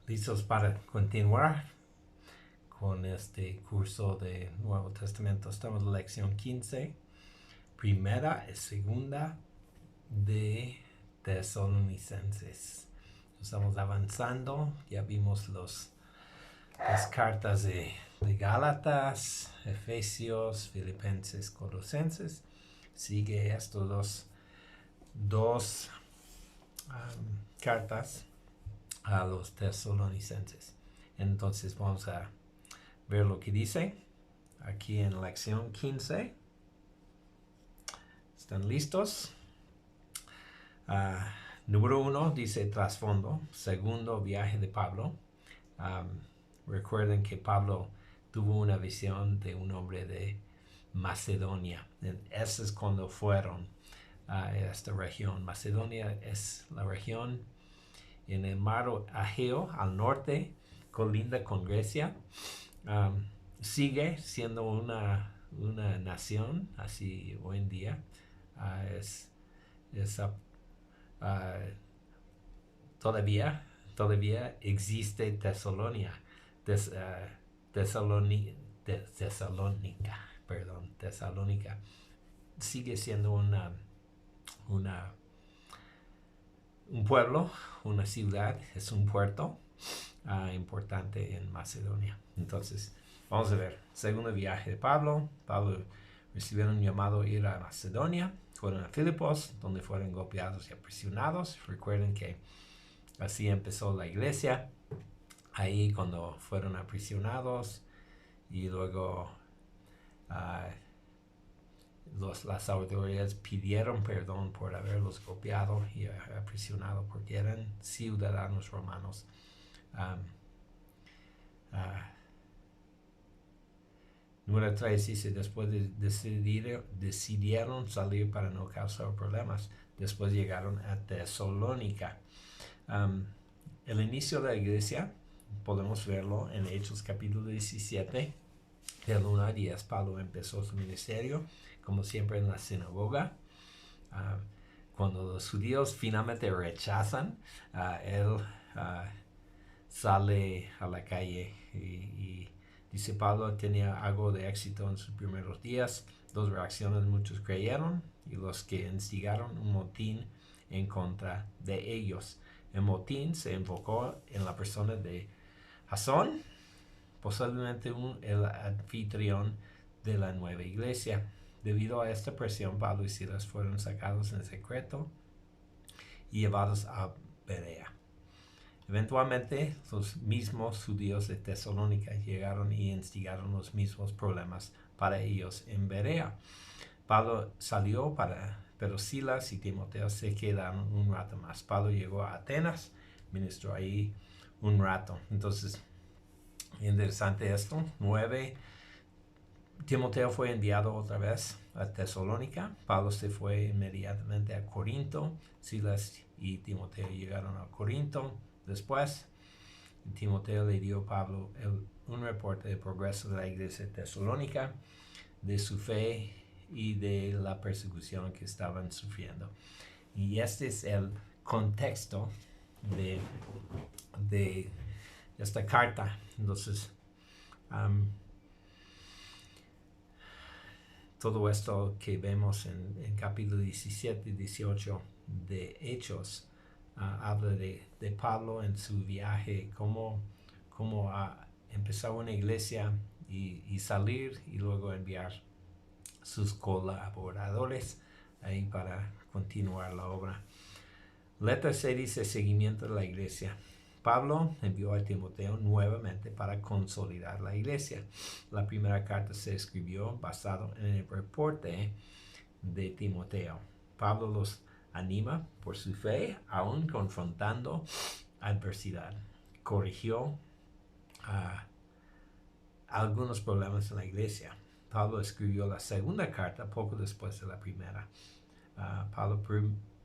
listos para continuar con este curso de Nuevo Testamento. Estamos en la lección 15, primera y segunda de Tesalonicenses. Estamos avanzando, ya vimos las cartas de Gálatas, Efesios, Filipenses, Colosenses. Sigue estos dos cartas a los tesalonicenses. Entonces vamos a ver lo que dice aquí en la lección 15. ¿Están listos? Número 1 dice trasfondo, segundo viaje de Pablo. Recuerden que Pablo tuvo una visión de un hombre de Macedonia. Ese es cuando fueron a esta región. Macedonia es la región en el mar Egeo al norte, colinda con Grecia. Sigue siendo una nación así hoy en día. Todavía existe Tesalónica, Tesalónica. Sigue siendo un pueblo, una ciudad, es un puerto importante en Macedonia. Entonces, vamos a ver, segundo viaje de Pablo. Pablo recibió un llamado a ir a Macedonia. Fueron a Filipos, donde fueron golpeados y aprisionados. Recuerden que así empezó la iglesia. Ahí cuando fueron aprisionados y luego las autoridades pidieron perdón por haberlos golpeado y aprisionado porque eran ciudadanos romanos. Número 3 dice, después decidieron salir para no causar problemas. Después llegaron a Tesalónica. El inicio de la iglesia podemos verlo en Hechos capítulo 17, del 1 a 10. Pablo empezó su ministerio, como siempre, en la sinagoga. Cuando los judíos finalmente rechazan, él sale a la calle y dice Pablo tenía algo de éxito en sus primeros días. Dos reacciones, muchos creyeron y los que instigaron un motín en contra de ellos. El motín se enfocó en la persona de Jasón, posiblemente el anfitrión de la nueva iglesia. Debido a esta presión, Pablo y Silas fueron sacados en secreto y llevados a Berea. Eventualmente, los mismos judíos de Tesalónica llegaron y instigaron los mismos problemas para ellos en Berea. Pablo salió pero Silas y Timoteo se quedaron un rato más. Pablo llegó a Atenas, ministró ahí un rato. Entonces, interesante esto. 9. Timoteo fue enviado otra vez a Tesalónica. Pablo se fue inmediatamente a Corinto. Silas y Timoteo llegaron a Corinto. Después, Timoteo le dio a Pablo un reporte de progreso de la iglesia de Tesalónica, de su fe y de la persecución que estaban sufriendo. Y este es el contexto de esta carta. Entonces, todo esto que vemos en capítulo 17 y 18 de Hechos habla de Pablo en su viaje, cómo empezar una iglesia y salir y luego enviar sus colaboradores ahí para continuar la obra. Letra C dice seguimiento de la iglesia. Pablo envió a Timoteo nuevamente para consolidar la iglesia. La primera carta se escribió basado en el reporte de Timoteo. Pablo los anima por su fe, aún confrontando adversidad. Corrigió algunos problemas en la iglesia. Pablo escribió la segunda carta poco después de la primera. Pablo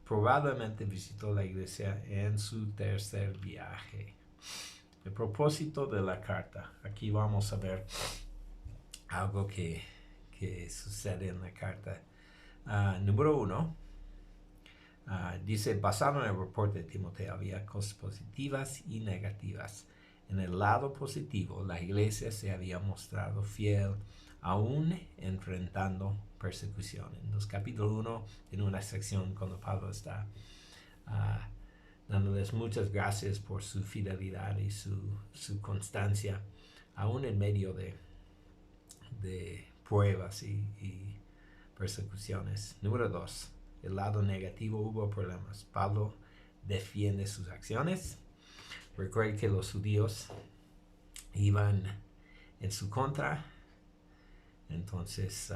probablemente visitó la iglesia en su tercer viaje. El propósito de la carta. Aquí vamos a ver algo que sucede en la carta. Número 1. Dice, basado en el reporte de Timoteo, había cosas positivas y negativas. En el lado positivo, la iglesia se había mostrado fiel, aún enfrentando persecución. En los capítulos 1 tiene una sección cuando Pablo está dándoles muchas gracias por su fidelidad y su constancia, aún en medio de pruebas y persecuciones. Número 2. El lado negativo, hubo problemas. Pablo defiende sus acciones. Recuerden que los judíos iban en su contra. Entonces,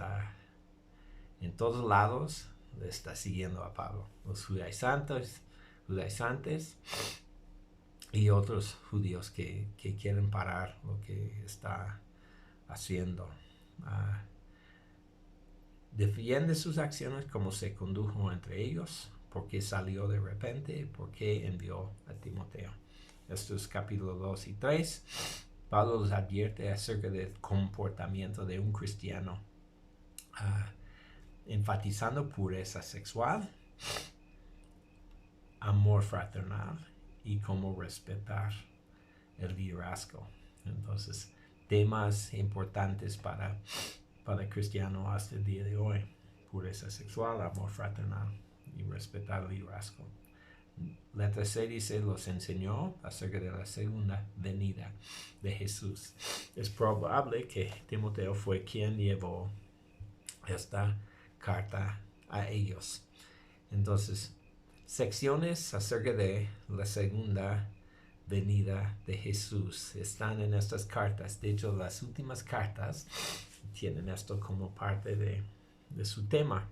en todos lados le está siguiendo a Pablo. Los judaizantes y otros judíos que quieren parar lo que está haciendo. Defiende sus acciones, como se condujo entre ellos, por qué salió de repente, por qué envió a Timoteo. Estos capítulos 2 y 3. Pablo les advierte acerca del comportamiento de un cristiano, enfatizando pureza sexual, amor fraternal y cómo respetar el liderazgo. Entonces, temas importantes para el cristiano hasta el día de hoy: pureza sexual, amor fraternal y respetar el liderazgo. Letra C dice, los enseñó acerca de la segunda venida de Jesús. Es probable que Timoteo fue quien llevó esta carta a ellos. Entonces, secciones acerca de la segunda venida de Jesús están en estas cartas. De hecho, las últimas cartas tienen esto como parte de su tema.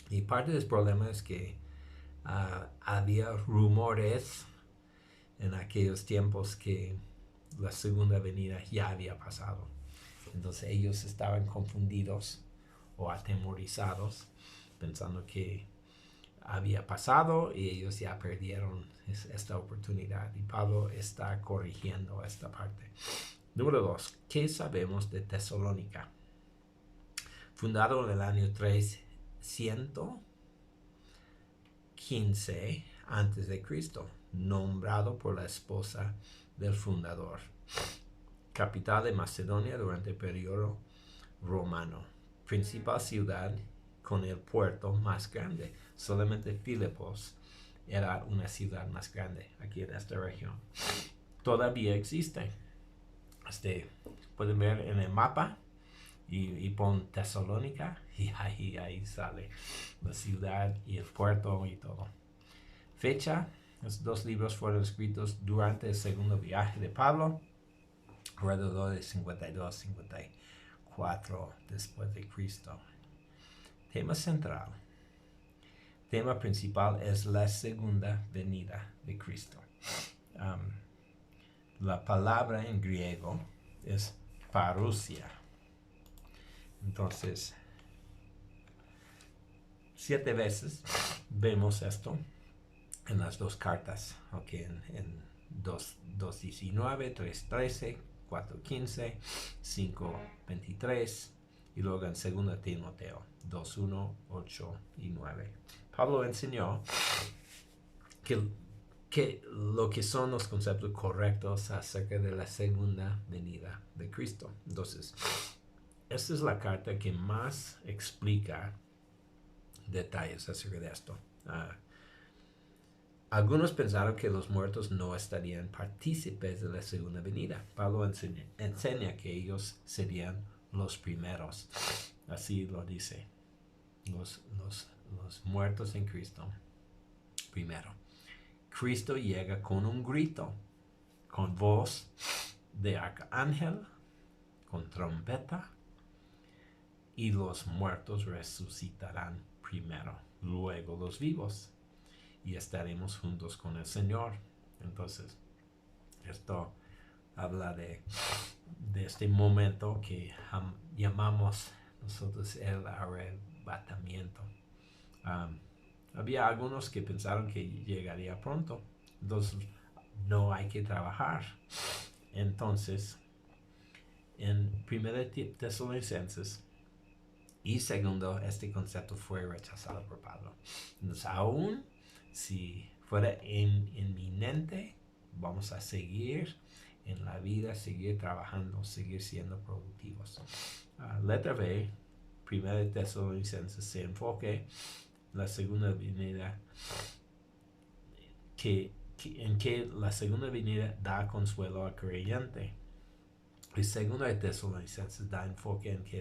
Y parte del problema es que había rumores en aquellos tiempos que la segunda venida ya había pasado. Entonces ellos estaban confundidos o atemorizados, pensando que había pasado y ellos ya perdieron esta oportunidad. Y Pablo está corrigiendo esta parte. Número 2. ¿Qué sabemos de Tesalónica? Fundado en el año 315 a.C., nombrado por la esposa del fundador. Capital de Macedonia durante el periodo romano. Principal ciudad con el puerto más grande. Solamente Filipos era una ciudad más grande aquí en esta región. Todavía existe. Pueden ver en el mapa y pon Tesalónica y ahí sale la ciudad y el puerto y todo. Fecha: los 2 libros fueron escritos durante el segundo viaje de Pablo, alrededor de 52-54 después de Cristo. Tema central. Tema principal es la segunda venida de Cristo. La palabra en griego es parousia. Entonces, 7 veces vemos esto en las 2 cartas, en 2:19, 3:13, 4:15, 5:23 y luego en 2 Timoteo 2:1, 8 y 9. Pablo enseñó que lo que son los conceptos correctos acerca de la segunda venida de Cristo. Entonces, esta es la carta que más explica detalles acerca de esto. Algunos pensaron que los muertos no estarían partícipes de la segunda venida. Pablo enseña que ellos serían los primeros. Así lo dice. Los muertos en Cristo primero. Cristo llega con un grito, con voz de arcángel, con trompeta, y los muertos resucitarán primero, luego los vivos, y estaremos juntos con el Señor. Entonces, esto habla de este momento que llamamos nosotros el arrebatamiento. Había algunos que pensaron que llegaría pronto, entonces no hay que trabajar. Entonces, en 1 Tesalonicenses Y segundo, este concepto fue rechazado por Pablo. Entonces, aún si fuera inminente, vamos a seguir en la vida, seguir trabajando, seguir siendo productivos. Letra B, Primera de Tesalonicenses, se enfoque la segunda venida, en que la segunda venida da consuelo al creyente. Y segunda de Tesalonicenses da enfoque en que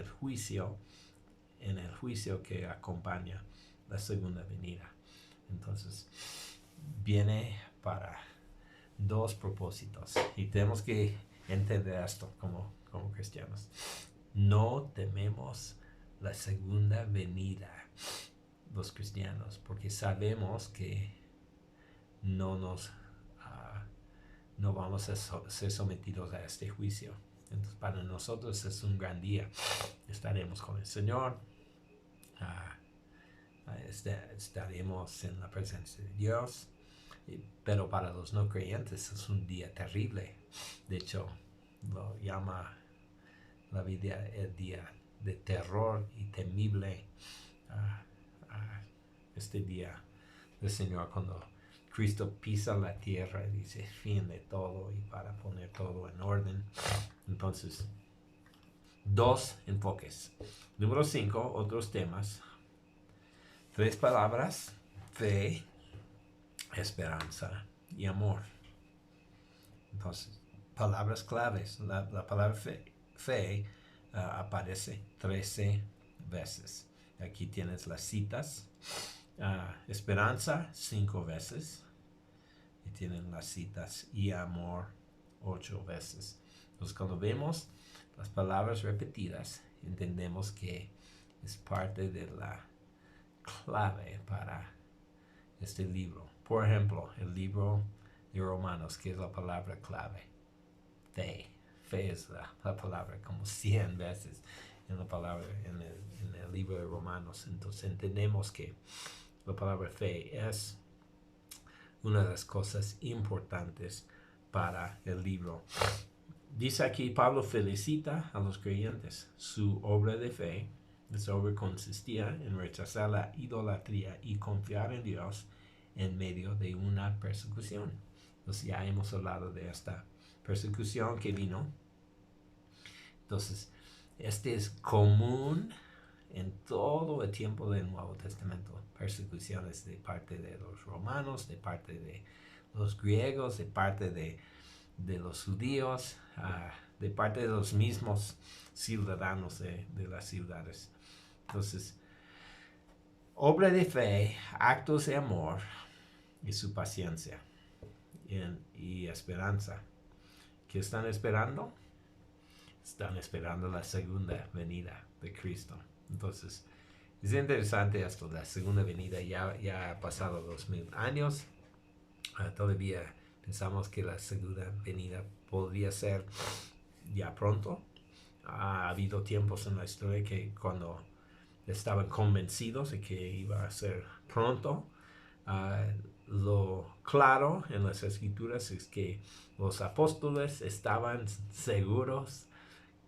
en el juicio que acompaña la segunda venida. Entonces, viene para dos propósitos y tenemos que entender esto como cristianos. No tememos la segunda venida, los cristianos, porque sabemos que no vamos a ser sometidos a este juicio. Entonces, para nosotros es un gran día. Estaremos con el Señor. Estaremos en la presencia de Dios. Pero para los no creyentes es un día terrible. De hecho, lo llama la Biblia el día de terror y temible. Este día del Señor, cuando Cristo pisa la tierra y dice fin de todo y para poner todo en orden. Entonces, dos enfoques. Número 5, otros temas. 3 palabras: fe, esperanza y amor. Entonces, palabras claves. La palabra fe aparece 13 veces. Aquí tienes las citas. Esperanza 5 veces. Y tienen las citas. Y amor 8 veces. Entonces, cuando vemos las palabras repetidas, entendemos que es parte de la clave para este libro. Por ejemplo, el libro de Romanos, que es la palabra clave. Fe. Fe es la palabra como 100 veces en la palabra en el libro de Romanos. Entonces entendemos que la palabra fe es una de las cosas importantes para el libro. Dice aquí, Pablo felicita a los creyentes. Su obra de fe, esa obra consistía en rechazar la idolatría y confiar en Dios en medio de una persecución. Entonces ya hemos hablado de esta persecución que vino. Entonces, este es común en todo el tiempo del Nuevo Testamento. Persecuciones de parte de los romanos, de parte de los griegos, de parte de los judíos, de parte de los mismos ciudadanos de las ciudades. Entonces, obra de fe, actos de amor y su paciencia y esperanza. ¿Qué están esperando? Están esperando la segunda venida de Cristo. Entonces, es interesante esto, la segunda venida. Ya ha pasado 2000 años. Todavía pensamos que la segunda venida podría ser ya pronto. Ha habido tiempos en la historia que cuando estaban convencidos de que iba a ser pronto. Lo claro en las escrituras es que los apóstoles estaban seguros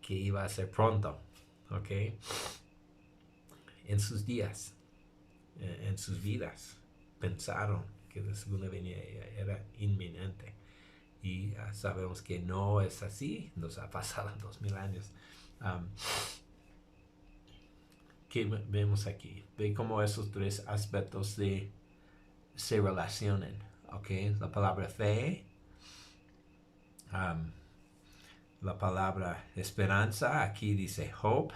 que iba a ser pronto, ¿ok? En sus días, en sus vidas, pensaron que la segunda venida era inminente. Y sabemos que no es así, nos ha pasado 2000 años. ¿Qué vemos aquí? Ve cómo esos tres aspectos se relacionan, ¿ok? La palabra fe, la palabra esperanza, aquí dice hope,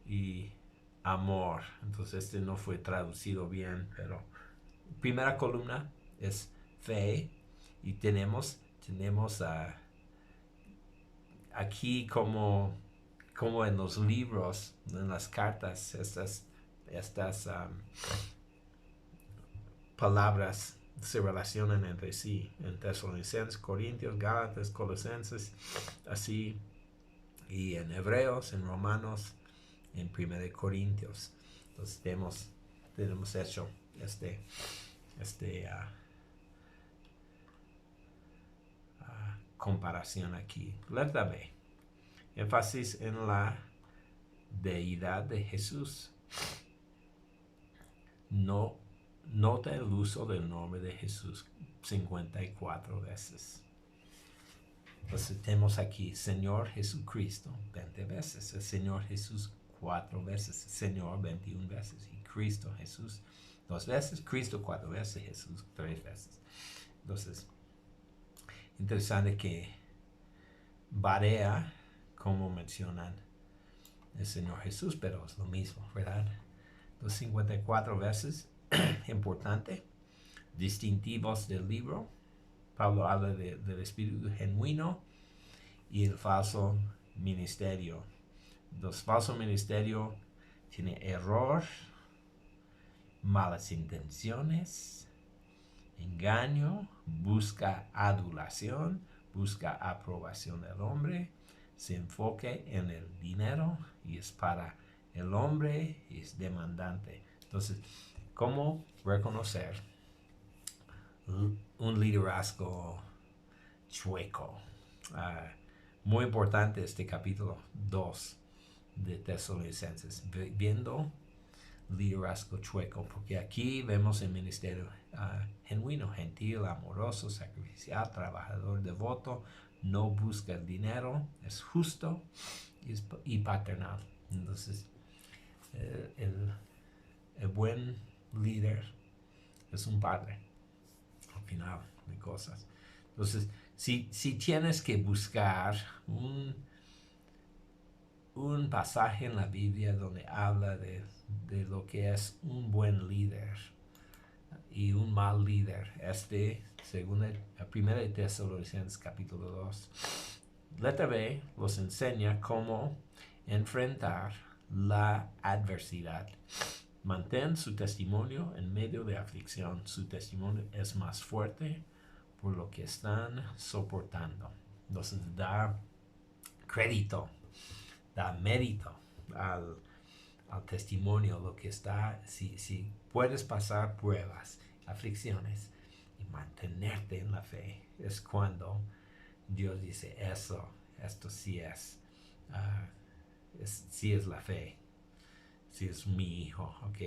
y amor. Entonces este no fue traducido bien, pero primera columna es fe y tenemos aquí como en los libros, en las cartas, estas palabras se relacionan entre sí, en Tesalonicenses, Corintios, Gálatas, Colosenses, así, y en Hebreos, en Romanos, en 1 Corintios. Entonces tenemos hecho comparación aquí. Letra B. énfasis en la deidad de Jesús. No nota el uso del nombre de Jesús 54 veces. Entonces tenemos aquí Señor Jesucristo 20 veces, el Señor Jesús 4 veces, el Señor 21 veces y Cristo Jesús 2 veces, Cristo 4 veces, Jesús 3 veces. Entonces, interesante que varía como mencionan el Señor Jesús, pero es lo mismo, ¿verdad? Los 54 veces, importante, distintivos del libro. Pablo habla del espíritu genuino y el falso ministerio. Los falsos ministerios tienen error, malas intenciones, engaño, busca adulación, busca aprobación del hombre, se enfoque en el dinero y es para el hombre y es demandante. Entonces, ¿cómo reconocer un liderazgo chueco? Muy importante este capítulo 2 de Tesalonicenses, viendo liderazgo chueco, porque aquí vemos el ministerio genuino, gentil, amoroso, sacrificial, trabajador, devoto, no busca el dinero, es justo y paternal. Entonces, el buen líder es un padre, al final de cosas. Entonces, si tienes que buscar un pasaje en la Biblia donde habla de lo que es un buen líder y un mal líder, según la primera de Tesalonicenses capítulo 2. Letra B los enseña cómo enfrentar la adversidad. Mantén su testimonio en medio de aflicción. Su testimonio es más fuerte por lo que están soportando. Entonces da crédito, da mérito al testimonio, lo que está, si puedes pasar pruebas, aflicciones y mantenerte en la fe, es cuando Dios dice esto sí es la fe, sí es mi hijo, ¿ok?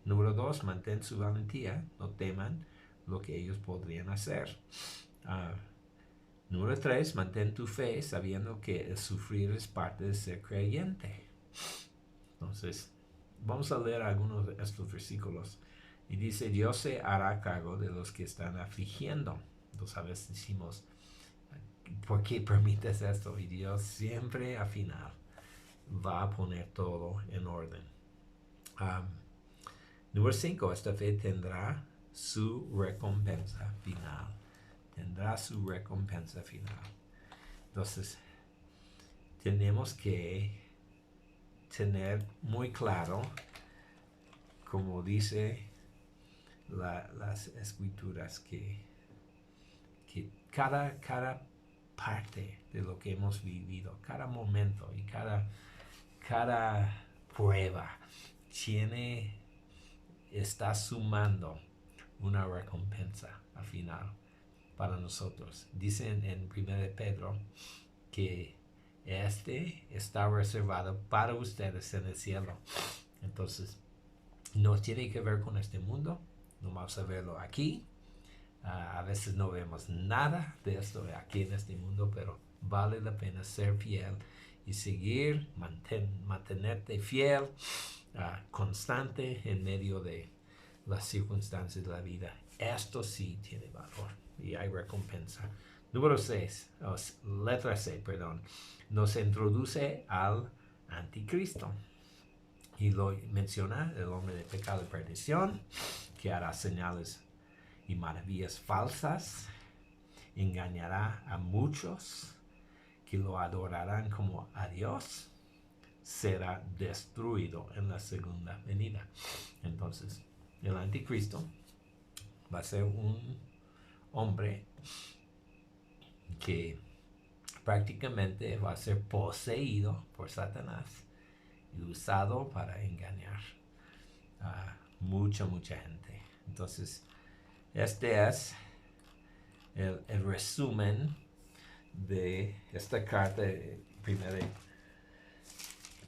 Número 2, mantén su valentía, no teman lo que ellos podrían hacer. Número 3, mantén tu fe sabiendo que el sufrir es parte de ser creyente. Entonces, vamos a leer algunos de estos versículos. Y dice, Dios se hará cargo de los que están afligiendo. Entonces a veces decimos, ¿por qué permites esto? Y Dios siempre al final va a poner todo en orden. Número 5, esta fe tendrá su recompensa final. Tendrá su recompensa final. Entonces, tenemos que tener muy claro, como dice las escrituras, que cada parte de lo que hemos vivido, cada momento y cada prueba está sumando una recompensa al final para nosotros. Dicen en 1 Pedro que está reservado para ustedes en el cielo. Entonces, no tiene que ver con este mundo, no vamos a verlo aquí. A veces no vemos nada de esto aquí en este mundo, pero vale la pena ser fiel y seguir, mantenerte fiel, constante en medio de las circunstancias de la vida. Esto sí tiene valor y hay recompensa. Número 6, letra C, perdón, nos introduce al anticristo. Y lo menciona el hombre de pecado y perdición, que hará señales y maravillas falsas, engañará a muchos que lo adorarán como a Dios, será destruido en la segunda venida. Entonces, el anticristo va a ser un hombre que prácticamente va a ser poseído por Satanás y usado para engañar a mucha gente. Entonces, este es el resumen de esta carta, primera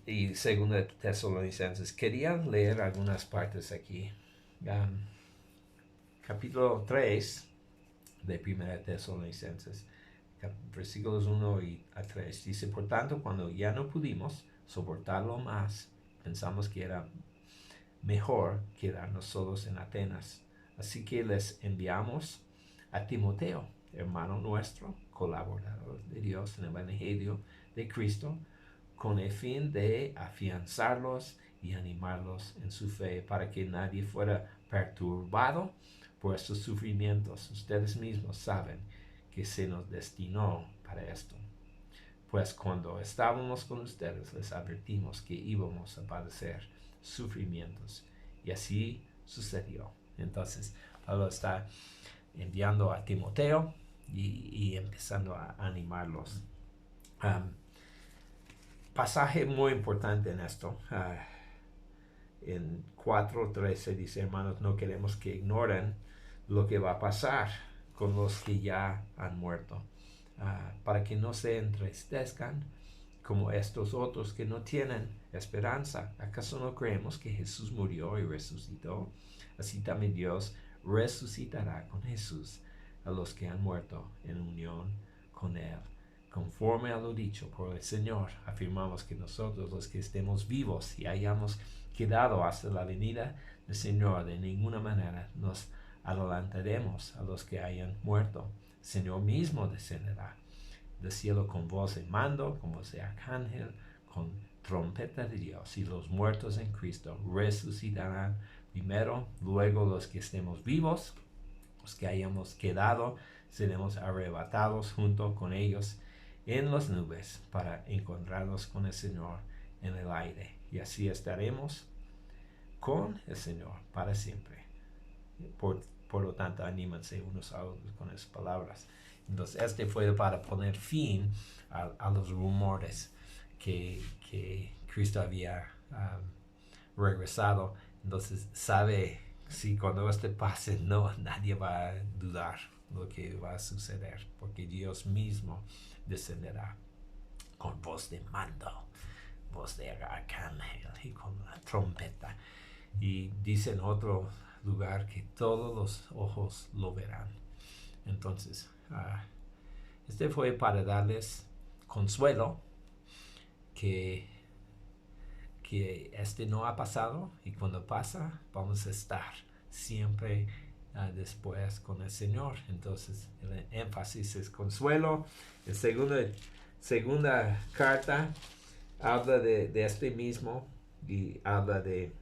y segunda de Tesalonicenses. Quería leer algunas partes aquí. Capítulo 3 de primera de Tesalonicenses, versículos 1 a 3. Dice, por tanto, cuando ya no pudimos soportarlo más, pensamos que era mejor quedarnos solos en Atenas. Así que les enviamos a Timoteo, hermano nuestro, colaborador de Dios en el Evangelio de Cristo, con el fin de afianzarlos y animarlos en su fe, para que nadie fuera perturbado por estos sufrimientos. Ustedes mismos saben que se nos destinó para esto. Pues cuando estábamos con ustedes les advertimos que íbamos a padecer sufrimientos, y así sucedió. Entonces Pablo está enviando a Timoteo y empezando a animarlos. Pasaje muy importante en esto. En 4:13 dice, hermanos, no queremos que ignoren lo que va a pasar con los que ya han muerto, para que no se entristezcan como estos otros que no tienen esperanza. ¿Acaso no creemos que Jesús murió y resucitó? Así también Dios resucitará con Jesús a los que han muerto en unión con Él. Conforme a lo dicho por el Señor, afirmamos que nosotros, los que estemos vivos y hayamos quedado hasta la venida del Señor, de ninguna manera nos adelantaremos a los que hayan muerto. El Señor mismo descenderá del cielo con voz de mando, con voz de arcángel, con trompeta de Dios, y los muertos en Cristo resucitarán primero. Luego los que estemos vivos, los que hayamos quedado, seremos arrebatados junto con ellos en las nubes para encontrarnos con el Señor en el aire, y así estaremos con el Señor para siempre. Por lo tanto, anímense unos a otros con esas palabras. Entonces, este fue para poner fin a los rumores que Cristo había regresado. Entonces, sabe, si cuando este pase, nadie va a dudar lo que va a suceder, porque Dios mismo descenderá con voz de mando, voz de arcángel y con la trompeta. Y dice en otro lugar que todos los ojos lo verán. Entonces, este fue para darles consuelo que este no ha pasado, y cuando pasa vamos a estar siempre después con el Señor. Entonces el énfasis es consuelo. La segunda carta habla de este mismo, y habla de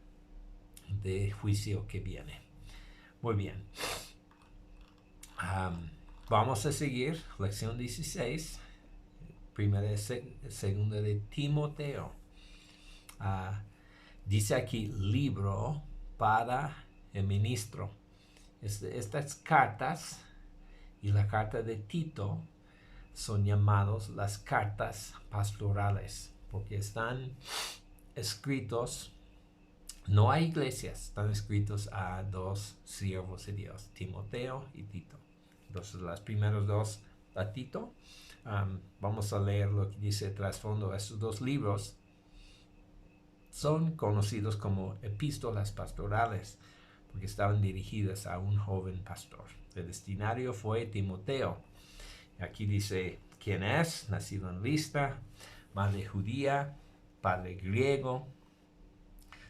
juicio que viene. Muy bien. Vamos a seguir. Lección 16. Primera y segunda de Timoteo. Dice aquí, libro para el ministro. Estas cartas y la carta de Tito son llamados las cartas pastorales, porque están escritos no a iglesias, están escritos a dos siervos de Dios, Timoteo y Tito. Entonces, las primeros dos a Tito. Vamos a leer lo que dice el trasfondo. Estos dos libros son conocidos como epístolas pastorales, porque estaban dirigidas a un joven pastor. El destinatario fue Timoteo. Aquí dice quién es: nacido en Listra, madre judía, padre griego,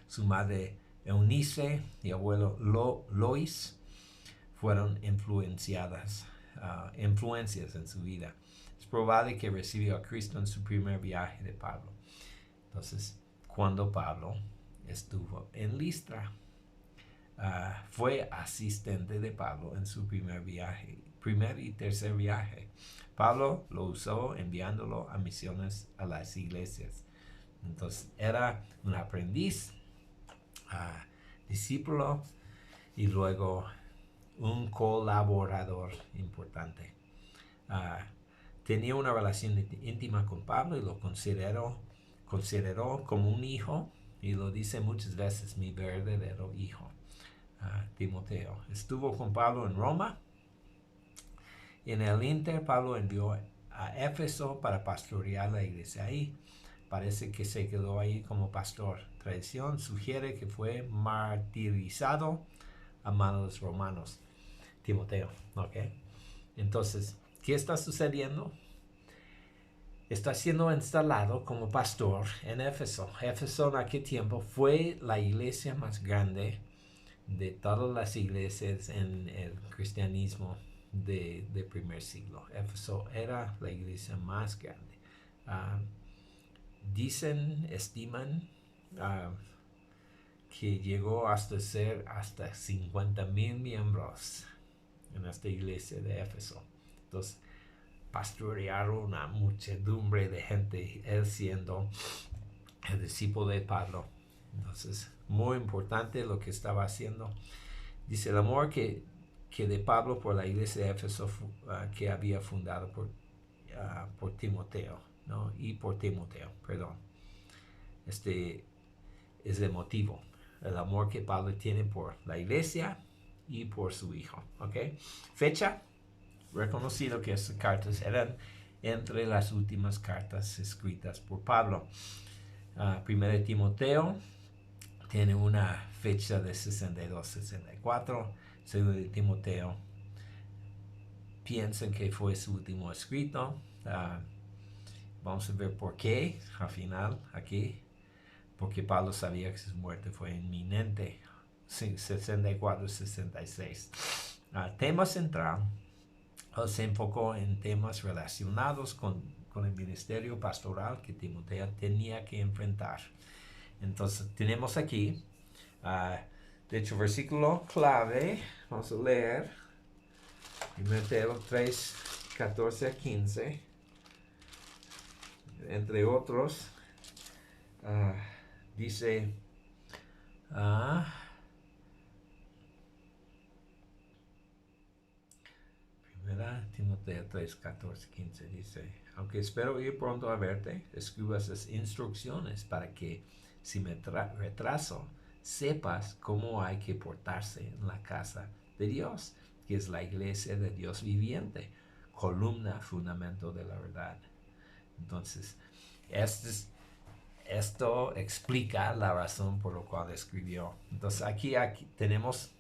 su madre Eunice y abuelo Lois fueron influencias en su vida. Es probable que recibió a Cristo en su primer viaje de Pablo. Entonces, cuando Pablo estuvo en Listra, fue asistente de Pablo en su primer y tercer viaje. Pablo lo usó enviándolo a misiones a las iglesias. Entonces, era un aprendiz, discípulo y luego un colaborador importante. Tenía una relación íntima con Pablo y lo consideró como un hijo, y lo dice muchas veces, mi verdadero hijo. Timoteo estuvo con Pablo en Roma. En el Inter, Pablo envió a Éfeso para pastorear la iglesia ahí. parece que se quedó ahí como pastor. Tradición sugiere que fue martirizado a manos romanos. Timoteo, ¿ok? Entonces, ¿qué está sucediendo? Está siendo instalado como pastor en Éfeso. Éfeso en aquel tiempo fue la iglesia más grande de todas las iglesias en el cristianismo de primer siglo. Éfeso era la iglesia más grande. Estiman que llegó hasta ser hasta 50,000 miembros en esta iglesia de Éfeso. Entonces, pastorearon una muchedumbre de gente, él siendo el discípulo de Pablo. Entonces, muy importante lo que estaba haciendo. Dice, el amor que de Pablo por la iglesia de Éfeso que había fundado por Timoteo, ¿no? Y por Timoteo, perdón. Este es el motivo, el amor que Pablo tiene por la iglesia y por su hijo, ¿ok? Fecha, reconocido que estas cartas eran entre las últimas cartas escritas por Pablo. Primero de Timoteo tiene una fecha de 62-64. Segundo de Timoteo piensan que fue su último escrito. Vamos a ver por qué al final aquí. Porque Pablo sabía que su muerte fue inminente. 64-66. Tema central. Él se enfocó en temas relacionados con el ministerio pastoral que Timoteo tenía que enfrentar. Entonces tenemos aquí, de hecho, versículo clave. Vamos a leer Timoteo 3, 14 a 15. Entre otros, dice, primera Timoteo 3, 14, 15 dice, aunque espero ir pronto a verte, escribo esas instrucciones para que si me retraso, sepas cómo hay que portarse en la casa de Dios, que es la iglesia de Dios viviente, columna, fundamento de la verdad. Entonces, esto explica la razón por la cual escribió. Entonces, aquí tenemos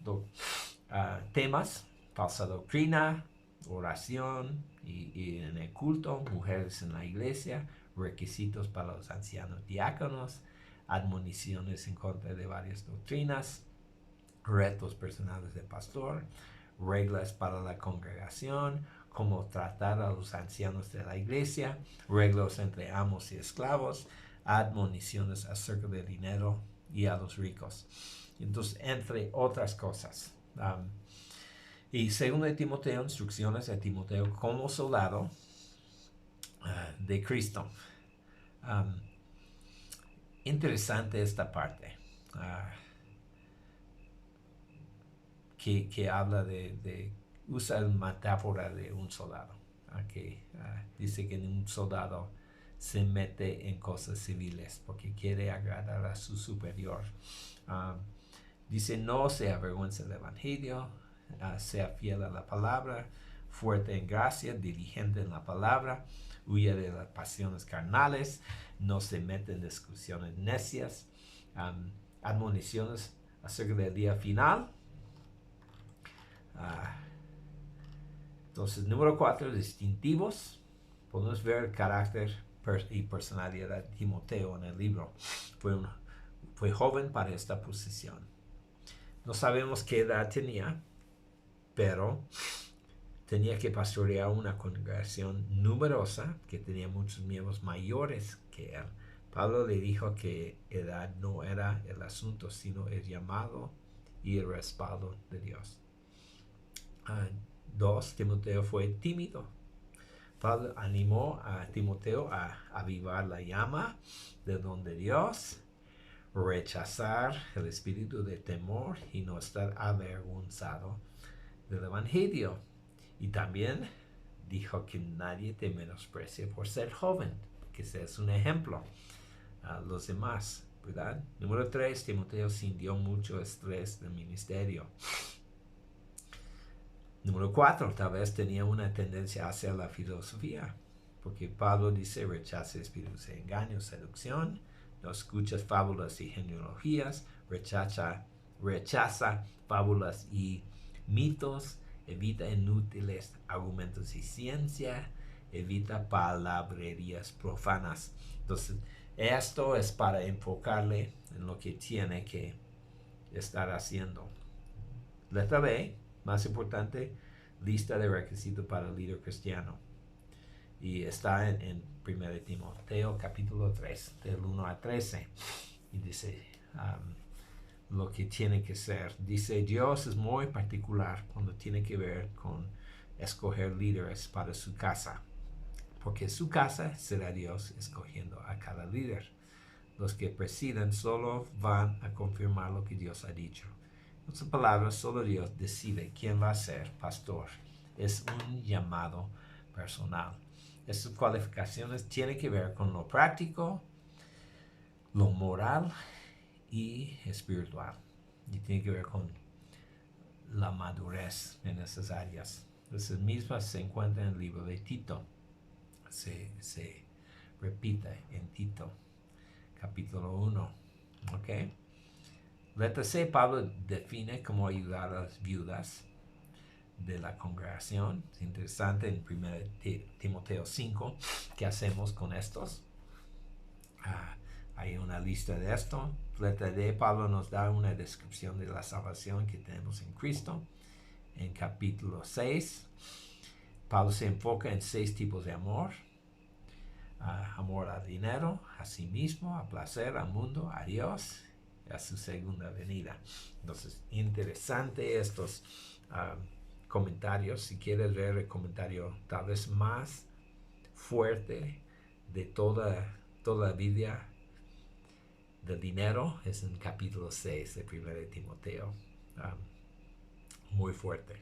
temas: falsa doctrina, oración y en el culto, mujeres en la iglesia, requisitos para los ancianos diáconos, admoniciones en contra de varias doctrinas, retos personales de pastor, reglas para la congregación, cómo tratar a los ancianos de la iglesia, reglas entre amos y esclavos, admoniciones acerca del dinero y a los ricos. Entonces, entre otras cosas. Y segundo de Timoteo, instrucciones de Timoteo como soldado de Cristo. Interesante esta parte. Que habla usa la metáfora de un soldado. Dice que un soldado se mete en cosas civiles porque quiere agradar a su superior. Dice, no se avergüence del evangelio, sea fiel a la palabra, fuerte en gracia, diligente en la palabra, huye de las pasiones carnales, no se mete en discusiones necias, admoniciones acerca del día final. Entonces, número 4, distintivos. Podemos ver el carácter y personalidad de Timoteo en el libro. Fue joven para esta posición. No sabemos qué edad tenía, pero tenía que pastorear una congregación numerosa que tenía muchos miembros mayores que él. Pablo le dijo que edad no era el asunto, sino el llamado y el respaldo de Dios. 2. Timoteo fue tímido. Pablo animó a Timoteo a avivar la llama del don de Dios, rechazar el espíritu de temor y no estar avergonzado del evangelio. Y también dijo que nadie te menosprecie por ser joven, que seas un ejemplo a los demás, ¿verdad? Número 3, Timoteo sintió mucho estrés del ministerio. Número 4, tal vez tenía una tendencia hacia la filosofía. porque Pablo dice, rechaza espíritus de engaño, seducción, no escuchas fábulas y genealogías, rechaza fábulas y mitos, evita inútiles argumentos y ciencia, evita palabrerías profanas. Entonces, esto es para enfocarle en lo que tiene que estar haciendo. Letra B, más importante, lista de requisitos para el líder cristiano. Y está en 1 Timoteo capítulo 3, del 1 a 13. Y dice lo que tiene que ser. Dice, Dios es muy particular cuando tiene que ver con escoger líderes para su casa. Porque su casa será Dios escogiendo a cada líder. Los que presiden solo van a confirmar lo que Dios ha dicho. En otras palabras, solo Dios decide quién va a ser pastor. Es un llamado personal. Estas cualificaciones tienen que ver con lo práctico, lo moral y espiritual. Y tiene que ver con la madurez en esas áreas. Esas mismas se encuentran en el libro de Tito. Se repite en Tito, capítulo 1. ¿Ok? Letra C, Pablo define cómo ayudar a las viudas de la congregación. Es interesante en 1 Timoteo 5, ¿qué hacemos con estos? Hay una lista de esto. Letra D, Pablo nos da una descripción de la salvación que tenemos en Cristo. En capítulo 6, Pablo se enfoca en 6 tipos de amor. Amor al dinero, a sí mismo, a placer, al mundo, a Dios, a su segunda venida. Entonces, interesante estos comentarios. Si quieres ver el comentario tal vez más fuerte de toda la Biblia del dinero, es en capítulo 6 de 1 de Timoteo. Muy fuerte.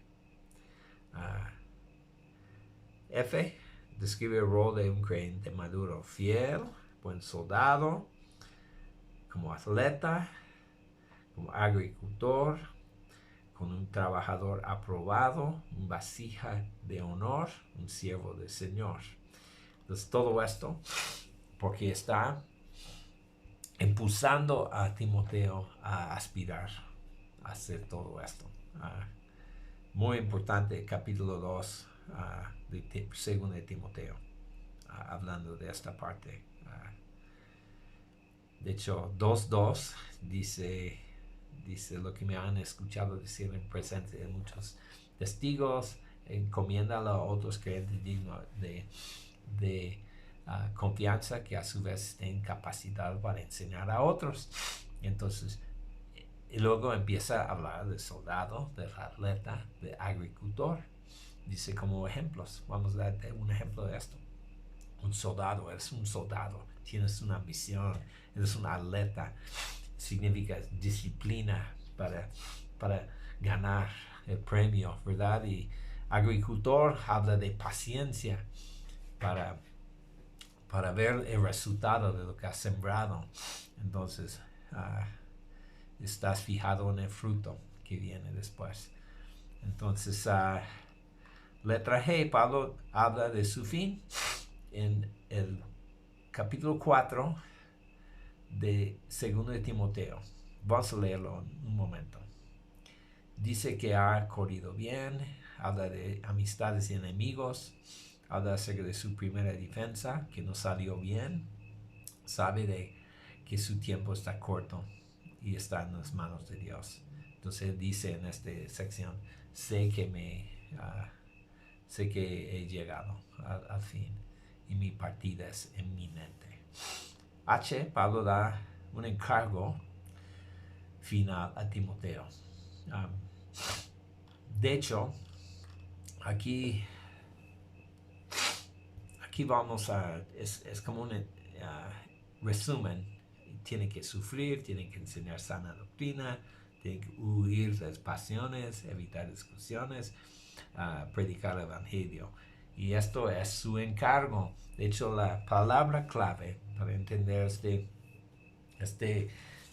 F describe el rol de un creyente maduro, fiel, buen soldado, como atleta, como agricultor, con un trabajador aprobado, un vasija de honor, un siervo del Señor. Entonces todo esto porque está impulsando a Timoteo a aspirar a hacer todo esto. Muy importante, capítulo 2 de 2 de Timoteo, hablando de esta parte. De hecho, 2.2 dice lo que me han escuchado decir en presencia de muchos testigos, encomiéndalo a otros creyentes dignos de confianza que a su vez estén capacitados para enseñar a otros. Entonces, y luego empieza a hablar del soldado, del atleta, del agricultor. Dice como ejemplos. Vamos a dar un ejemplo de esto. Un soldado, eres un soldado, tienes una misión, eres un atleta. Significa disciplina para ganar el premio, ¿verdad? Y agricultor habla de paciencia para ver el resultado de lo que has sembrado. Entonces, estás fijado en el fruto que viene después. Entonces, letra G, Pablo habla de su fin en el capítulo 4 de 2 de Timoteo. Vamos a leerlo en un momento. Dice que ha corrido bien, habla de amistades y enemigos, habla acerca de su primera defensa, que no salió bien, sabe de que su tiempo está corto y está en las manos de Dios. Entonces dice en esta sección, sé que he llegado al fin y mi partida es inminente. H, Pablo da un encargo final a Timoteo. De hecho, aquí vamos es como un resumen. Tiene que sufrir, tiene que enseñar sana doctrina, tiene que huir de las pasiones, evitar discusiones, predicar el evangelio. Y esto es su encargo. De hecho, la palabra clave para entender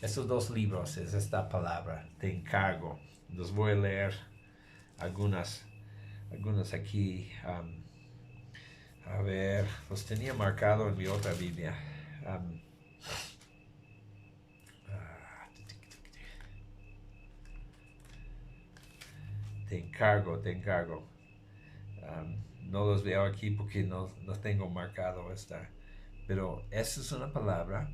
estos dos libros es esta palabra de encargo. Los voy a leer algunas aquí A ver, los tenía marcado en mi otra Biblia. Um, ah, te encargo, te encargo. No los veo aquí porque no tengo marcado esta. Pero esa es una palabra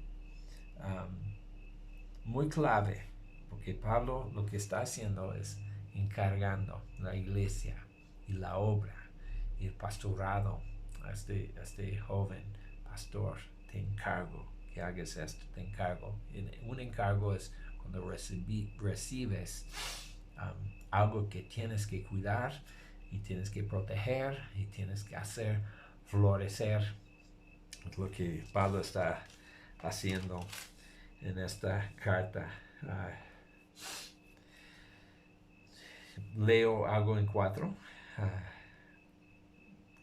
muy clave, porque Pablo lo que está haciendo es encargando la iglesia y la obra y el pastorado a este joven pastor. Te encargo que hagas esto, te encargo. Un encargo es cuando recibes algo que tienes que cuidar y tienes que proteger y tienes que hacer florecer. Es lo que Pablo está haciendo en esta carta. Leo algo en 4.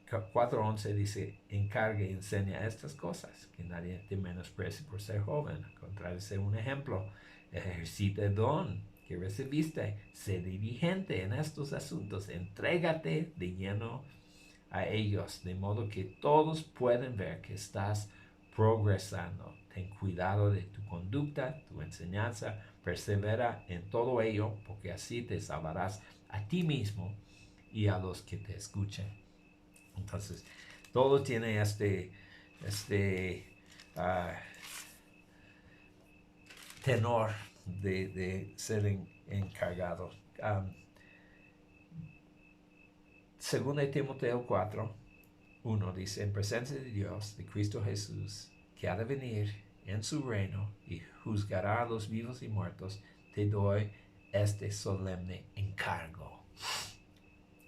4:11 dice, encarga y enseña estas cosas, que nadie te menosprecie por ser joven, al contrario, sé un ejemplo, ejercita el don que recibiste, sé diligente en estos asuntos, entrégate de lleno a ellos, de modo que todos pueden ver que estás progresando. Ten cuidado de tu conducta, tu enseñanza, persevera en todo ello, porque así te salvarás a ti mismo y a los que te escuchen. Entonces, todo tiene este tenor de ser encargado. Según Timoteo 4:1 dice, en presencia de Dios, de Cristo Jesús, que ha de venir en su reino y juzgará a los vivos y muertos, te doy este solemne encargo.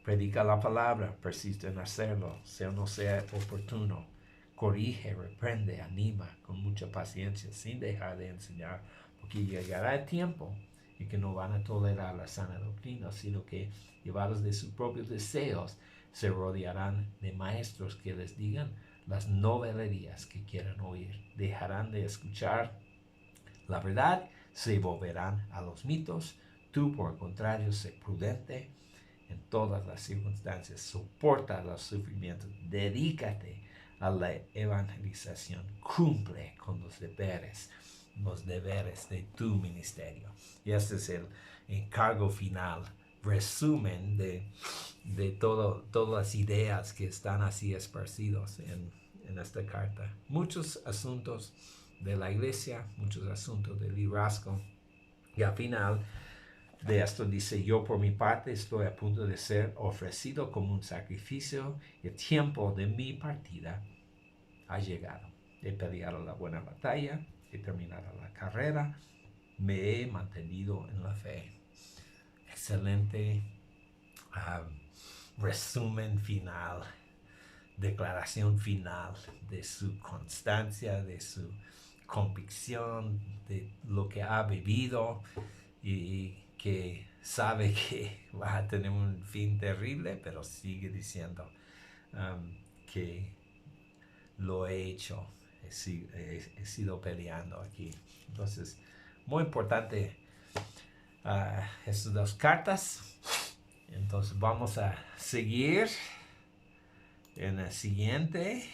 Predica la palabra, persiste en hacerlo, sea o no sea oportuno. Corrige, reprende, anima con mucha paciencia, sin dejar de enseñar, porque llegará el tiempo en que no van a tolerar la sana doctrina, sino que, llevados de sus propios deseos, se rodearán de maestros que les digan las novelerías que quieran oír. Dejarán de escuchar la verdad, se volverán a los mitos. Tú, por el contrario, sé prudente en todas las circunstancias, soporta los sufrimientos, dedícate a la evangelización, cumple con los deberes de tu ministerio. Y este es el encargo final, resumen de todas las ideas que están así esparcidos en esta carta. Muchos asuntos de la iglesia, muchos asuntos del liderazgo. Y al final de esto dice, yo por mi parte estoy a punto de ser ofrecido como un sacrificio, y el tiempo de mi partida ha llegado. He peleado la buena batalla, he terminado la carrera, me he mantenido en la fe. Excelente resumen final, declaración final de su constancia, de su convicción, de lo que ha vivido y que sabe que va a tener un fin terrible, pero sigue diciendo que lo he hecho, he sido peleando aquí. Entonces, muy importante estas dos cartas. Entonces vamos a seguir en la siguiente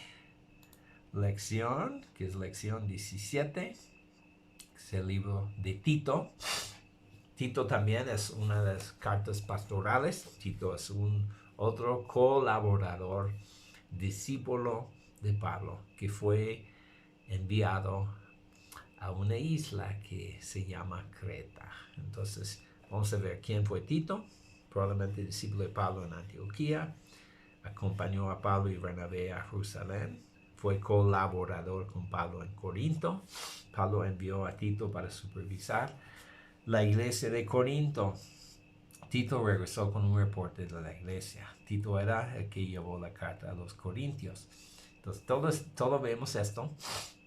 lección, que es lección 17, es el libro de Tito. Tito también es una de las cartas pastorales. Tito es otro colaborador, discípulo de Pablo, que fue enviado a una isla que se llama Creta. Entonces, vamos a ver quién fue Tito. Probablemente discípulo de Pablo en Antioquía. Acompañó a Pablo y Bernabé a Jerusalén. Fue colaborador con Pablo en Corinto. Pablo envió a Tito para supervisar la iglesia de Corinto. Tito regresó con un reporte de la iglesia. Tito era el que llevó la carta a los corintios. Entonces, todos vemos esto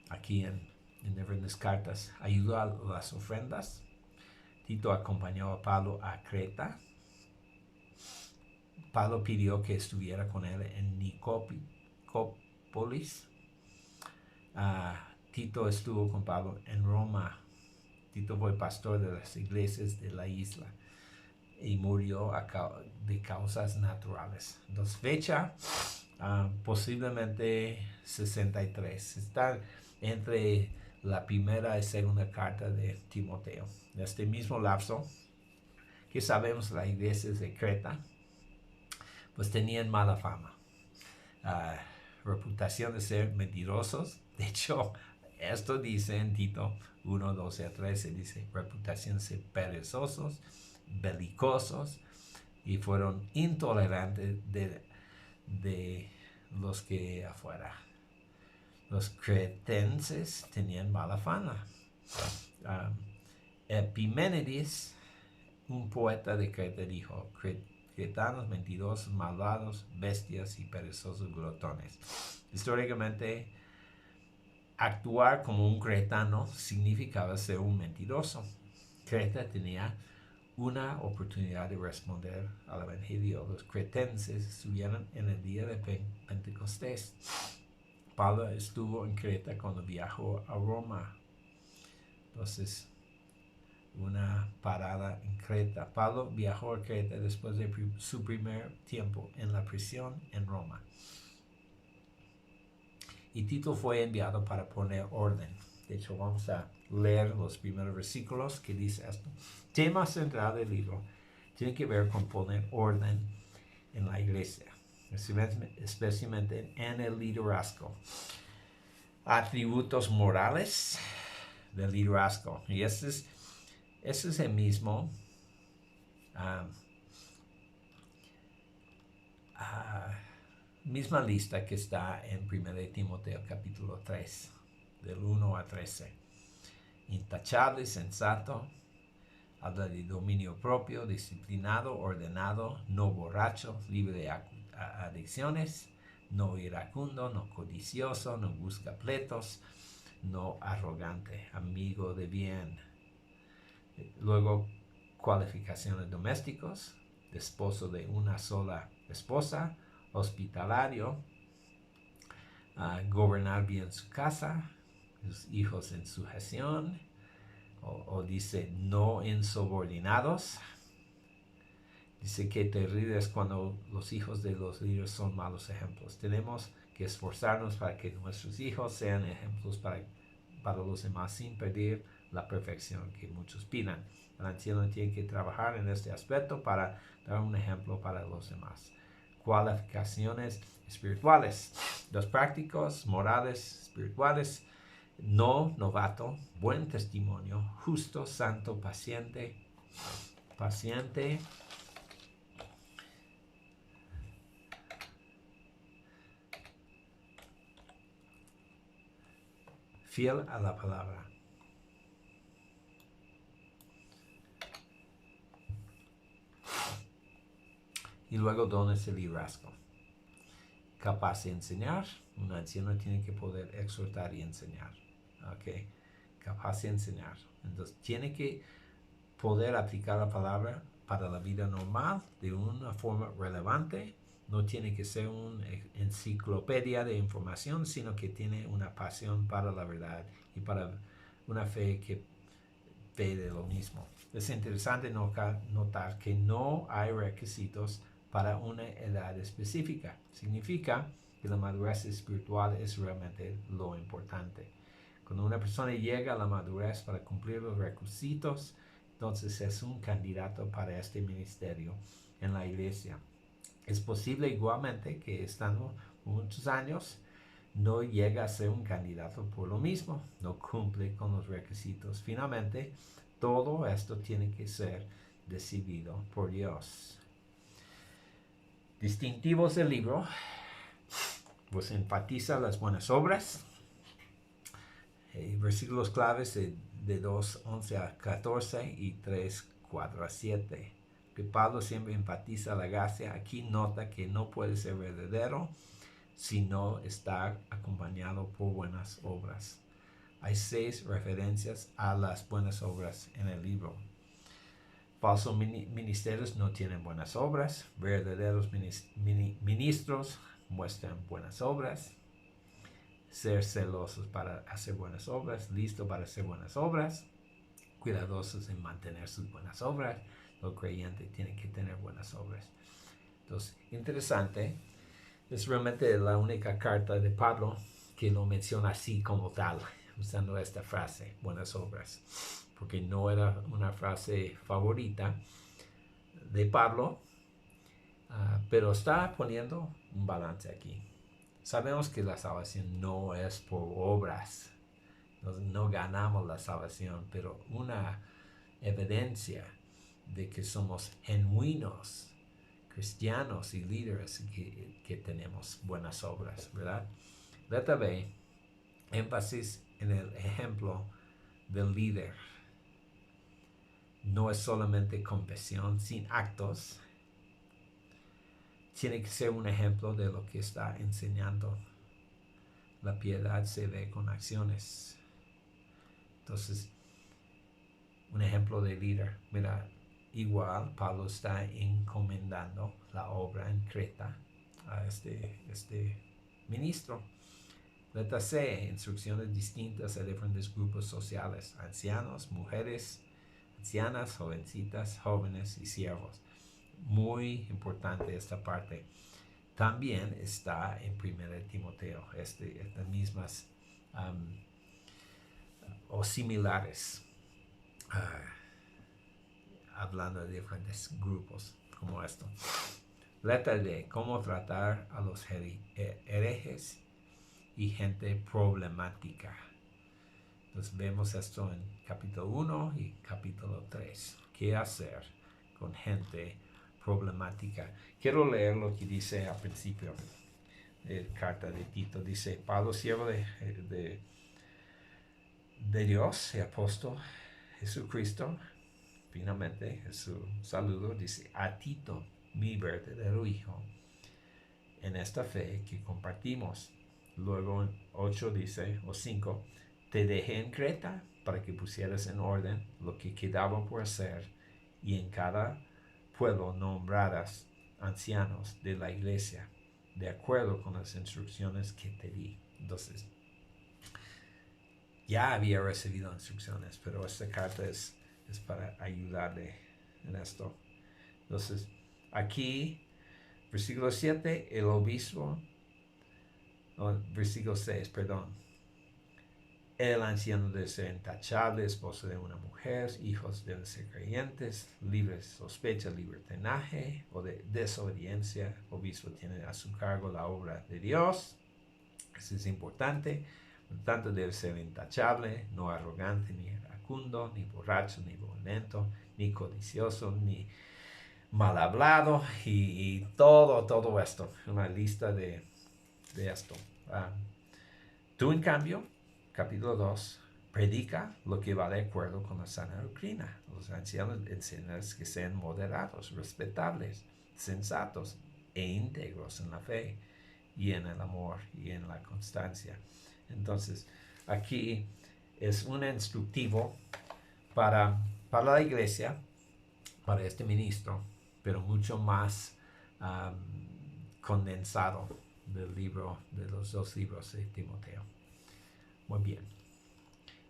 aquí en las cartas. Ayudó a las ofrendas. Tito acompañó a Pablo a Creta. Pablo pidió que estuviera con él en Nicópolis. Tito estuvo con Pablo en Roma. Tito fue pastor de las iglesias de la isla y murió de causas naturales. Entonces, fecha posiblemente 63. Está entre la primera y segunda carta de Timoteo. En este mismo lapso, que sabemos las iglesias de Creta, pues tenían mala fama. Reputación de ser mentirosos. De hecho, esto dice en Tito 1, 12 a 13, dice, reputación de ser perezosos, belicosos, y fueron intolerantes de los que afuera. Los cretenses tenían mala fama. Epiménides, un poeta de Creta, dijo, cretanos mentirosos, malvados, bestias y perezosos glotones. Históricamente, actuar como un cretano significaba ser un mentiroso. Creta tenía una oportunidad de responder al Evangelio. Los cretenses estuvieron en el día de Pentecostés. Pablo estuvo en Creta cuando viajó a Roma. Entonces, una parada en Creta. Pablo viajó a Creta después de su primer tiempo en la prisión en Roma. Y Tito fue enviado para poner orden. De hecho, vamos a leer los primeros versículos que dice esto. Tema central del libro tiene que ver con poner orden en la iglesia, especialmente en el liderazgo. Atributos morales del liderazgo. Y ese es el mismo misma lista que está en 1 Timoteo capítulo 3, del 1 a 13. Intachable, sensato, habla de dominio propio, disciplinado, ordenado, no borracho, libre de adicciones, no iracundo, no codicioso, no busca pleitos, no arrogante, amigo de bien. Luego, cualificaciones domésticos, esposo de una sola esposa, hospitalario, gobernar bien su casa, sus hijos en sujeción, o dice no insubordinados. Dice que terrible es cuando los hijos de los líderes son malos ejemplos. Tenemos que esforzarnos para que nuestros hijos sean ejemplos para los demás sin perder la perfección que muchos pidan. El anciano tiene que trabajar en este aspecto para dar un ejemplo para los demás. Cualificaciones espirituales. Los prácticos, morales, espirituales. No novato, buen testimonio, justo, santo, paciente, fiel a la palabra. Y luego dones de liderazgo. Capaz de enseñar. Un anciano tiene que poder exhortar y enseñar. Okay. Capaz de enseñar. Entonces tiene que poder aplicar la palabra para la vida normal de una forma relevante. No tiene que ser una enciclopedia de información, sino que tiene una pasión para la verdad y para una fe que ve de lo mismo. Es interesante notar que no hay requisitos para una edad específica. Significa que la madurez espiritual es realmente lo importante. Cuando una persona llega a la madurez para cumplir los requisitos, entonces es un candidato para este ministerio en la iglesia. Es posible igualmente que estando muchos años no llega a ser un candidato por lo mismo, no cumple con los requisitos. Finalmente, todo esto tiene que ser decidido por Dios. Distintivos del libro, pues enfatiza las buenas obras. Versículos claves de 2, 11 a 14 y 3, 4 a 7. Que Pablo siempre enfatiza la gracia. Aquí nota que no puede ser verdadero si no está acompañado por buenas obras. Hay 6 referencias a las buenas obras en el libro. Falsos ministerios no tienen buenas obras. Verdaderos ministros muestran buenas obras. Ser celosos para hacer buenas obras, listo para hacer buenas obras, cuidadosos en mantener sus buenas obras. Los creyentes tienen que tener buenas obras. Entonces, interesante Es realmente la única carta de Pablo que lo menciona así como tal, usando esta frase, buenas obras, porque no era una frase favorita de Pablo, pero está poniendo un balance aquí. Sabemos que la salvación no es por obras, no ganamos la salvación, pero una evidencia de que somos genuinos cristianos y líderes que tenemos buenas obras, ¿verdad? Letra B, énfasis en el ejemplo del líder. No es solamente confesión sin actos, tiene que ser un ejemplo de lo que está enseñando. La piedad se ve con acciones. Entonces, un ejemplo de líder. Mira, igual Pablo está encomendando la obra en Creta a este ministro. Letra C, instrucciones distintas a diferentes grupos sociales, ancianos, mujeres, ancianas, jovencitas, jóvenes y siervos. Muy importante esta parte. También está en 1 Timoteo, estas mismas o similares, hablando de diferentes grupos como esto. Letra D, cómo tratar a los herejes y gente problemática. Entonces vemos esto en capítulo 1 y capítulo 3. ¿Qué hacer con gente problemática? Quiero leer lo que dice al principio de la carta de Tito. Dice, Pablo, siervo de Dios y apóstol Jesucristo, finalmente es su saludo, dice, a Tito, mi verdadero hijo, en esta fe que compartimos. Luego en 8 dice, o 5, te dejé en Creta para que pusieras en orden lo que quedaba por hacer y en cada pueblo nombraras ancianos de la iglesia, de acuerdo con las instrucciones que te di. Entonces, ya había recibido instrucciones, pero esta carta es para ayudarle en esto. Entonces, aquí, versículo 7, el obispo, versículo 6, perdón. El anciano debe ser intachable, esposo de una mujer, hijos deben ser creyentes, libres de sospecha, libertinaje o de desobediencia. El obispo tiene a su cargo la obra de Dios. Eso es importante. Por lo tanto, debe ser intachable, no arrogante, ni iracundo, ni borracho, ni violento, ni codicioso, ni mal hablado y todo esto. Una lista de esto. Tú, en cambio, capítulo 2, predica lo que va de acuerdo con la sana doctrina. Los ancianos enseñan que sean moderados, respetables, sensatos e íntegros en la fe y en el amor y en la constancia. Entonces, aquí es un instructivo para la iglesia, para este ministro, pero mucho más condensado del libro, de los 2 libros de Timoteo. Muy bien.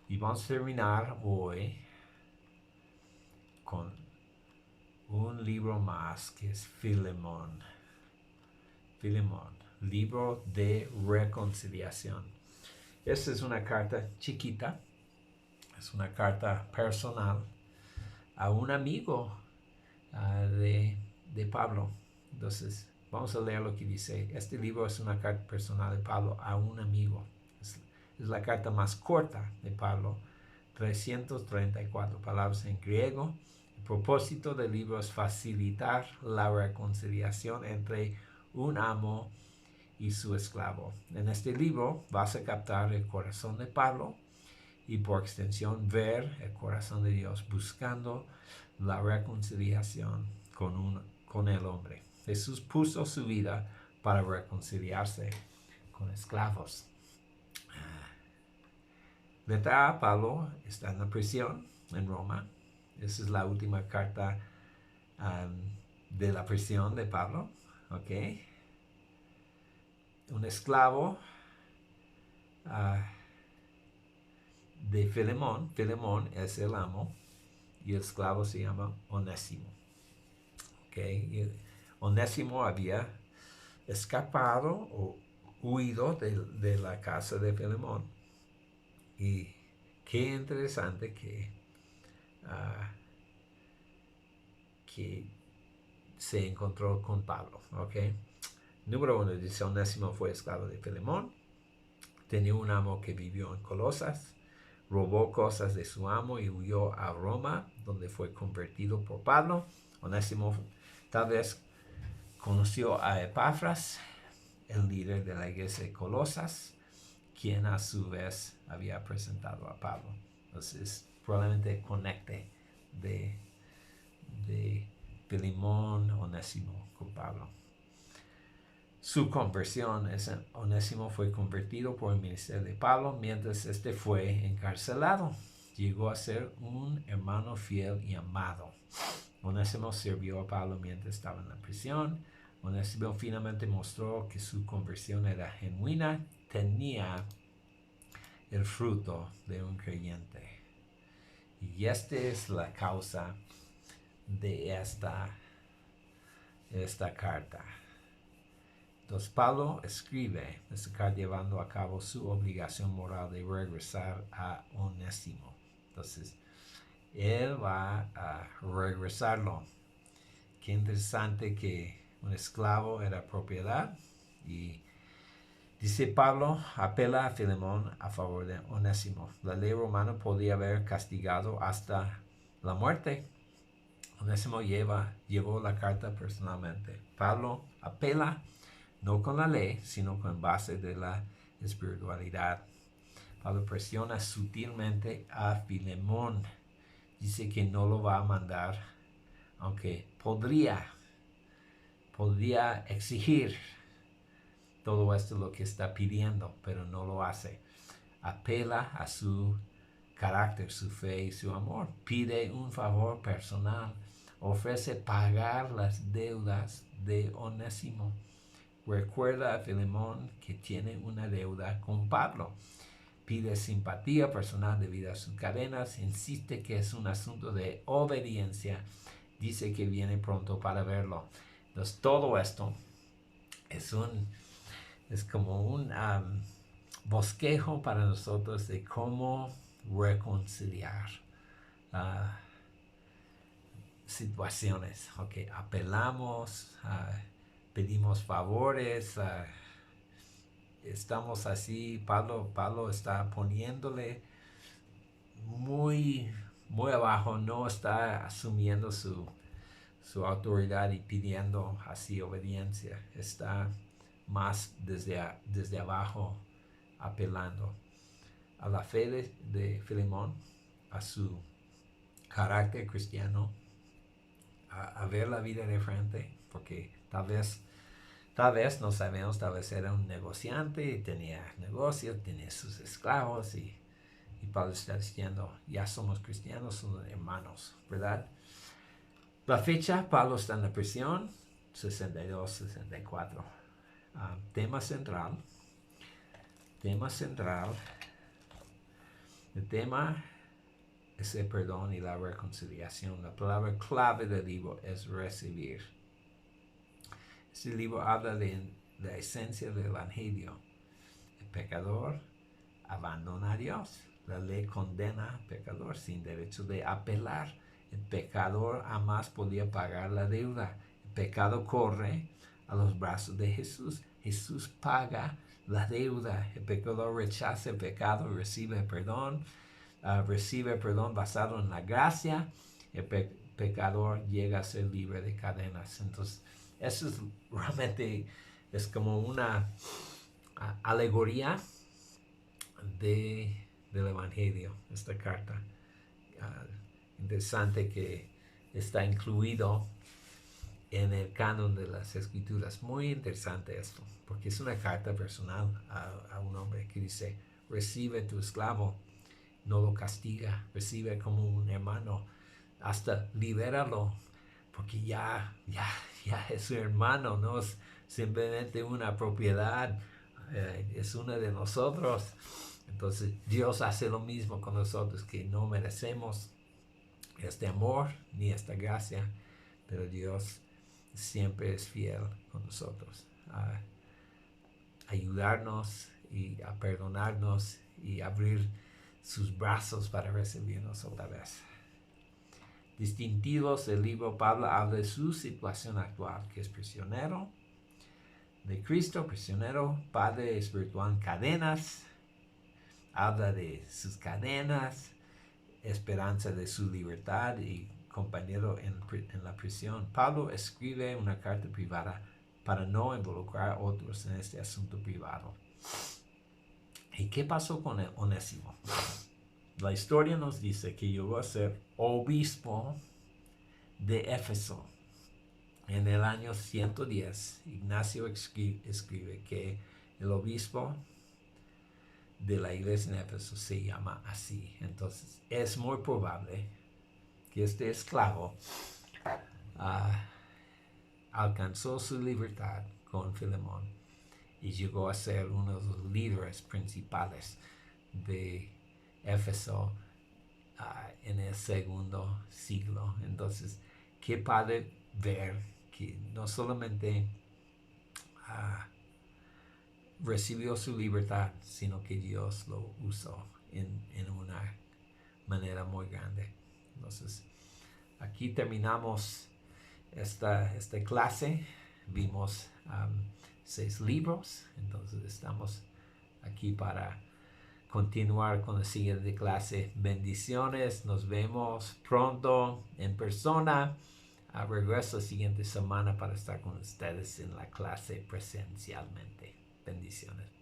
Y vamos a terminar hoy con un libro más que es Filemón. Filemón, libro de reconciliación. Esta es una carta chiquita, es una carta personal a un amigo de Pablo. Entonces, vamos a leer lo que dice. Este libro es una carta personal de Pablo a un amigo. Es la carta más corta de Pablo, 334 palabras en griego. El propósito del libro es facilitar la reconciliación entre un amo y su esclavo. En este libro vas a captar el corazón de Pablo y por extensión ver el corazón de Dios buscando la reconciliación con el hombre. Jesús puso su vida para reconciliarse con esclavos. Letra A, Pablo está en la prisión en Roma. Esa es la última carta de la prisión de Pablo. ¿Ok? Un esclavo de Filemón. Filemón es el amo y el esclavo se llama Onésimo. ¿Ok? Y Onésimo había escapado o huido de la casa de Filemón. Y qué interesante que se encontró con Pablo, ¿ok? Número 1, dice Onésimo fue esclavo de Filemón, tenía un amo que vivió en Colosas, robó cosas de su amo y huyó a Roma, donde fue convertido por Pablo. Onésimo tal vez conoció a Epafras, el líder de la iglesia de Colosas, quien a su vez había presentado a Pablo. Entonces, probablemente conecte de Filemón, Onésimo con Pablo. Su conversión, Onésimo fue convertido por el ministerio de Pablo mientras este fue encarcelado. Llegó a ser un hermano fiel y amado. Onésimo sirvió a Pablo mientras estaba en la prisión. Onésimo finalmente mostró que su conversión era genuina, tenía el fruto de un creyente. Y esta es la causa de esta carta. Entonces Pablo escribe esta carta llevando a cabo su obligación moral de regresar a Onésimo. Entonces, él va a regresarlo. Qué interesante que un esclavo era propiedad. Y dice Pablo, apela a Filemón a favor de Onésimo. La ley romana podía haber castigado hasta la muerte. Onésimo llevó la carta personalmente. Pablo apela no con la ley, sino con base de la espiritualidad. Pablo presiona sutilmente a Filemón. Dice que no lo va a mandar, aunque podría exigir todo esto lo que está pidiendo, pero no lo hace. Apela a su carácter, su fe y su amor. Pide un favor personal. Ofrece pagar las deudas de Onésimo. Recuerda a Filemón que tiene una deuda con Pablo. Pide simpatía personal debido a sus cadenas. Insiste que es un asunto de obediencia. Dice que viene pronto para verlo. Entonces todo esto es como un bosquejo para nosotros de cómo reconciliar situaciones. Okay, apelamos, pedimos favores, estamos así. Pablo está poniéndole muy abajo, no está asumiendo su autoridad y pidiendo así obediencia. Está más desde abajo, apelando a la fe de Filemón, a su carácter cristiano, a ver la vida de frente, porque tal vez no sabemos, tal vez era un negociante y tenía negocio, tenía sus esclavos y Pablo está diciendo, ya somos cristianos, somos hermanos, ¿verdad? La fecha, Pablo está en la prisión, 62-64. Tema central. El tema es el perdón y la reconciliación. La palabra clave del libro es recibir. Este libro habla de la esencia del Evangelio. El pecador abandona a Dios. La ley condena al pecador sin derecho de apelar. El pecador jamás podía pagar la deuda. El pecado corre a los brazos de Jesús. Jesús paga la deuda. El pecador rechaza el pecado y recibe perdón. Recibe perdón basado en la gracia. El pecador llega a ser libre de cadenas. Entonces, eso es realmente es como una alegoría del Evangelio, esta carta. Interesante que está incluido en el canon de las Escrituras. Muy interesante esto, porque es una carta personal a un hombre que dice, recibe tu esclavo, no lo castiga, recibe como un hermano, hasta libéralo, porque ya es su hermano, no es simplemente una propiedad, es una de nosotros. Entonces Dios hace lo mismo con nosotros, que no merecemos este amor ni esta gracia, pero Dios siempre es fiel con nosotros. ayudarnos y a perdonarnos y abrir sus brazos para recibirnos otra vez. Distintivos del libro, Pablo habla de su situación actual, que es prisionero de Cristo, prisionero, padre espiritual en cadenas, habla de sus cadenas, esperanza de su libertad y compañero en la prisión. Pablo escribe una carta privada para no involucrar a otros en este asunto privado. ¿Y qué pasó con Onésimo? La historia nos dice que llegó a ser obispo de Éfeso. En el año 110, Ignacio escribe que el obispo de la iglesia en Éfeso se llama así. Entonces, es muy probable que este esclavo alcanzó su libertad con Filemón y llegó a ser uno de los líderes principales de Éfeso en el segundo siglo. Entonces, qué padre ver que no solamente recibió su libertad, sino que Dios lo usó en una manera muy grande. Entonces, aquí terminamos esta clase. Vimos 6 libros, entonces estamos aquí para continuar con la siguiente clase. Bendiciones, nos vemos pronto en persona. Regreso la siguiente semana para estar con ustedes en la clase presencialmente. Bendiciones.